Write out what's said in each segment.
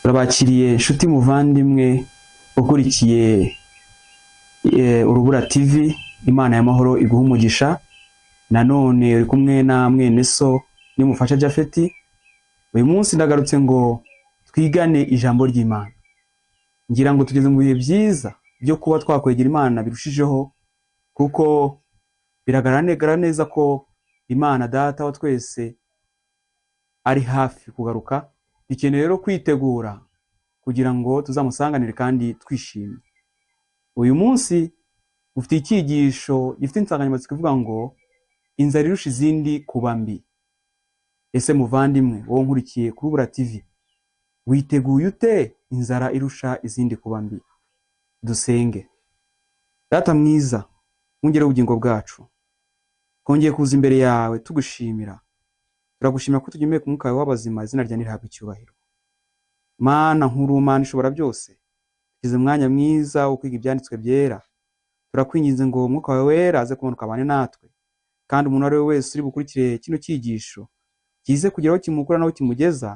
Turabakiriye nshuti muvandimwe ukurikiye Urubura TV. Imana y'amahoro iguha umugisha. Nanone uri kumwe na mwene so nimufasha Jafeti. Uyu munsi ndagarutse ngo twigane ijambo ry'Imana. Ngira ngo tugeze mu bihe byiza byo kuba twakwegera Imana birushijeho, kuko biragaragara neza ko Imana Data wa twese ari hafi kugaruka. Dukeneye rero kwitegura kugira ngo tuzamusanganire kandi twishimye. Uyu munsi ufite icyigisho gifite insanganyamatsiko ivuga ngo inzara irusha izindi kuba mbi. Ese muvandimwe wowe nkurikiye kuri Urubura TV, witeguye ute inzara irusha izindi kuba mbi? Dusenge. Data mwiza, mwungere ubugingo bwacu, twongeye kuza imbere yawe tugushimira. Turagushimira ko tugimeye ku mwuka wawe w'abazima, izina ryawe nirihabwe icyubahiro. Mana nkuru, Mana ishobora byose, tugize umwanya mwiza wo kwiga ibyanditswe byera. Turakwinginze ngo umwuka wawe wera aze kumanuka abane natwe, kandi umuntu ari we wese uri bukurikire kino cyigisho kize kugira aho kimukura naho kimugeza,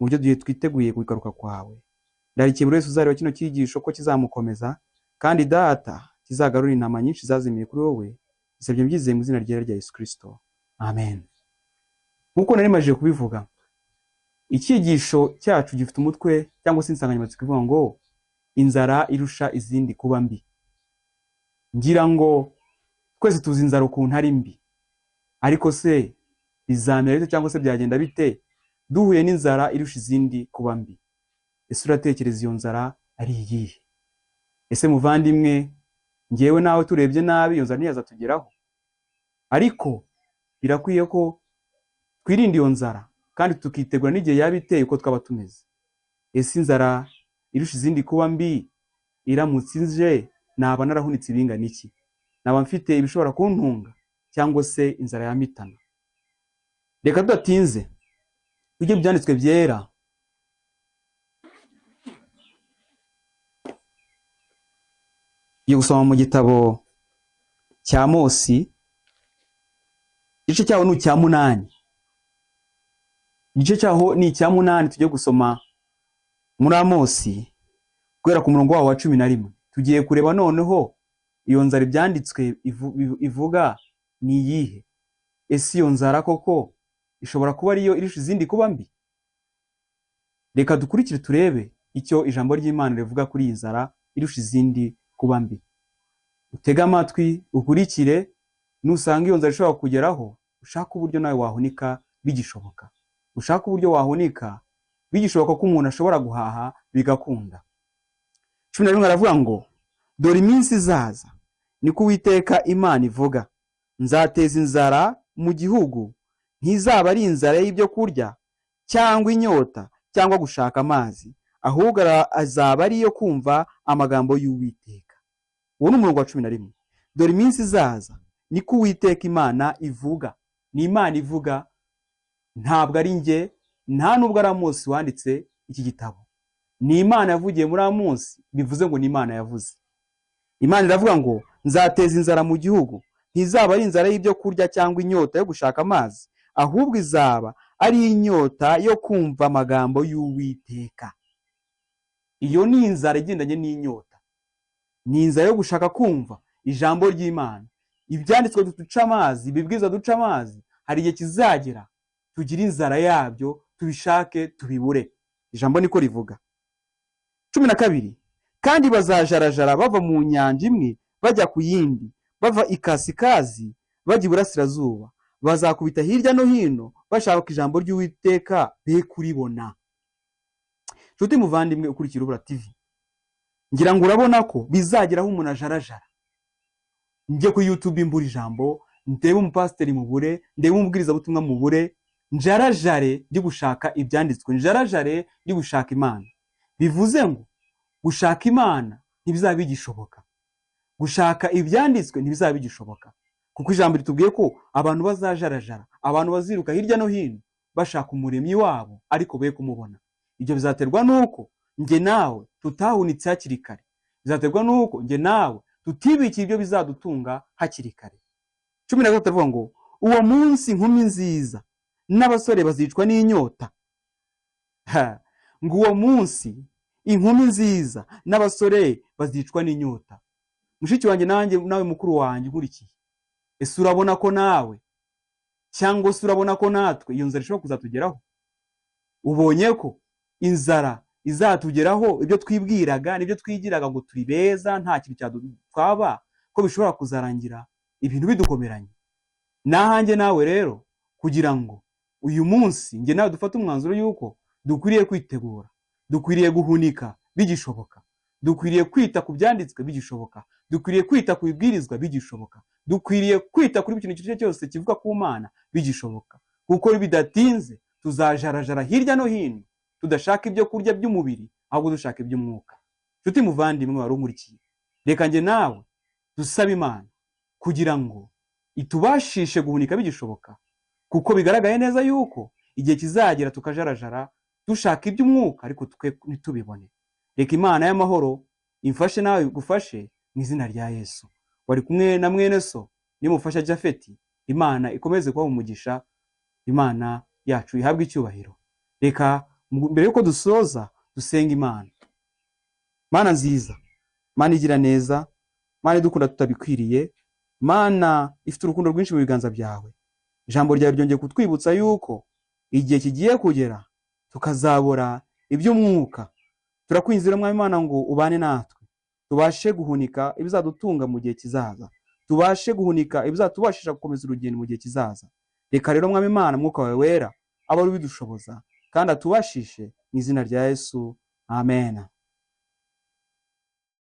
mu buryo duhe twiteguye kugaruka kwawe. Ndarikiye buri wese uzareba kino cyigisho ko kizamukomeza, kandi Data kizagarura intama nyinshi zazimiye kuri wowe. Isabye mbyizeye mu izina ryera rya Yesu Kristo, amen. Nkuko nari maje kubivuga, icyigisho cyacu gifite umutwe cyangwa se insanganyamatsiko ivuga ngo inzara irusha izindi kuba mbi. Ngira ngo twese tuzi inzara ukuntu ari mbi, ariko se bizamera bite cyangwa se byagenda bite duhuye n'inzara irusha izindi kuba mbi? Ese uratekereza iyo nzara ari iyihe? Ese muvandimwe, ngewe nawe turebye nabi iyo nzara ntiyaza tugeraho, ariko birakwiye ko twirinda iyo nzara kandi tukitegura n'igihe yaba iteye uko twaba tumeze. Ese inzara irusha izindi kuba mbi iramutse ije, naba narahunitse ibingana iki? Naba mfite ibishobora kuntunga cyangwa se inzara yamitana? Reka tudatinze tujye mu byanditswe byera. Tugiye gusoma mu gitabo cya Amosi, igice cyaho ni icya 8. Igice cyaho ni icya 8. Tugiye gusoma muri Amosi guhera ku murongo waho wa 11. Tugiye kureba noneho iyo nzara ibyanditswe ivuga ni iyihe. Ese iyo nzara koko ishobora kuba ariyo irusha izindi kuba mbi? Reka dukurikire turebe icyo ijambo ry'Imana rivuga kuri iyi nzara irusha izindi kuba mbi. Utega amatwi ukurikire, nusanga iyo nzara ishobora kugeraho, ushaka uburyo nawe wahunika bigishoboka. Ushaka uburyo wahunika bigishoboka ko umuntu ashobora guhaha bigakunda. 11 aravuga ngo dore iminsi izaza, niko Uwiteka Imana ivuga, nzateza inzara mu gihugu, ntizaba ari inzara y'ibyo kurya cyangwa inyota cyangwa gushaka amazi, ahubwo azaba ari iyo kumva amagambo y'Uwiteka. Uwo ni umurongo wa 11. Dore iminsi izaza, niko Uwiteka Imana ivuga. Ni Imana ivuga, ntabwo ari njye, nta nubwo ari Amosi wanditse iki gitabo. Ni Imana yavugiye muri Amosi, bivuze ngo ni Imana yavuze. Imana iravuga ngo nzateza inzara mu gihugu, ntizaba ari inzara y'ibyo kurya cyangwa inyota yo gushaka amazi, ahubwo izaba ari inyota yo kumva amagambo y'Uwiteka. Iyo ni inzara igendanye n'inyota, ni inzara yo gushaka kumva ijambo ry'Imana. Ibyanditswe duca amazi, ibibwiza duca amazi, hari igihe kizagera tugira inzara yabyo, tubishake tubibure. Ijambo niko rivuga. 12. Kandi bazajarajara bava mu nyanja imwe bajya ku yindi, bava ikasikazi bajya iburasirazuba, bazakubita hirya no hino bashaka ijambo ry'Uwiteka be kuribona. Nshuti muvandimwe ukurikira Urubura TV, ngira ngo urabona ko bizageraho umuntu ajarajara. Njye ku YouTube imbura ijambo, ndebe umupasiteri mubure, ndebe umubwiriza butumwa mubure, njarajare ndi gushaka ibyanditswe, njarajare ndi gushaka Imana. Bivuze ngo gushaka Imana ntibizaba bigishoboka, gushaka ibyanditswe ntibizaba bigishoboka, kuko ijambo ritubwiye ko abantu bazajarajara, abantu baziruka hirya no hino bashaka umuremyi wabo ariko be kumubona. Ibyo bizaterwa nuko njye nawe tutahunitse hakiri kare, bizaterwa nuko njye nawe tutibikira ibyo bizadutunga hakiri kare. 13 avuga ngo uwo munsi inkumi nziza n'abasore bazicwa n'inyota. ngo uwo munsi inkumi nziza n'abasore bazicwa n'inyota. Mushiki wanjye nanjye nawe mukuru wanjye nkurikiye, ese urabona ko nawe cyangwa se urabona ko natwe iyo nzara ishobora kuzatugeraho? Ubonye ko inzara izatugeraho, ibyo twibwiraga n'ibyo twigiraga ngo turi beza nta kintu cyadutwaba, ko bishobora kuzarangira ibintu bidukomeranye. Nahanjye nawe rero kugira ngo uyu munsi njye nawe dufate umwanzuro yuko dukwiriye kwitegura, dukwiriye guhunika bigishoboka, dukwiriye kwita ku byanditswe bigishoboka, dukwiriye kwita ku bibwirizwa bigishoboka, dukwiriye kwita kuri ikintu icyo cyose kivuga ku Mana bigishoboka, kuko bidatinze tuzajarajara hirya no hino tudashaka ibyo kurya by'umubiri, ahubwo dushaka iby'umwuka. Nshuti muvandimwe wari unkurikiye, reka njye nawe dusaba Imana kugira ngo itubashishe guhunika bigishoboka, kuko bigaragaye neza yuko igihe kizagera tukajarajara dushaka iby'umwuka ariko ntitubibone. Reka Imana y'amahoro imfashe nawe igufashe mu izina rya Yesu. Wari kumwe na mwene so nimufasha Jafeti. Imana ikomeze kuba umugisha, Imana yacu ihabwe icyubahiro. Reka mbere yuko dusoza dusenga Imana. Mana nziza, Mana igira neza, Mana idukunda tutabikwiriye, Mana ifite urukundo rwinshi mu biganza byawe. Ijambo ryawe ryongeye kutwibutsa yuko igihe kigiye kugera tukazabura iby'umwuka. Turakwinzira Mwami Imana ngo ubane natwe, tubashe guhunika ibizadutunga mu gihe kizaza, tubashe guhunika ibizatubashisha gukomeza urugendo mu gihe kizaza. Reka rero Mwami Imana Mwuka wawe wera aba ari ubidushoboza kandi atubashishe mu izina rya Yesu. Amen.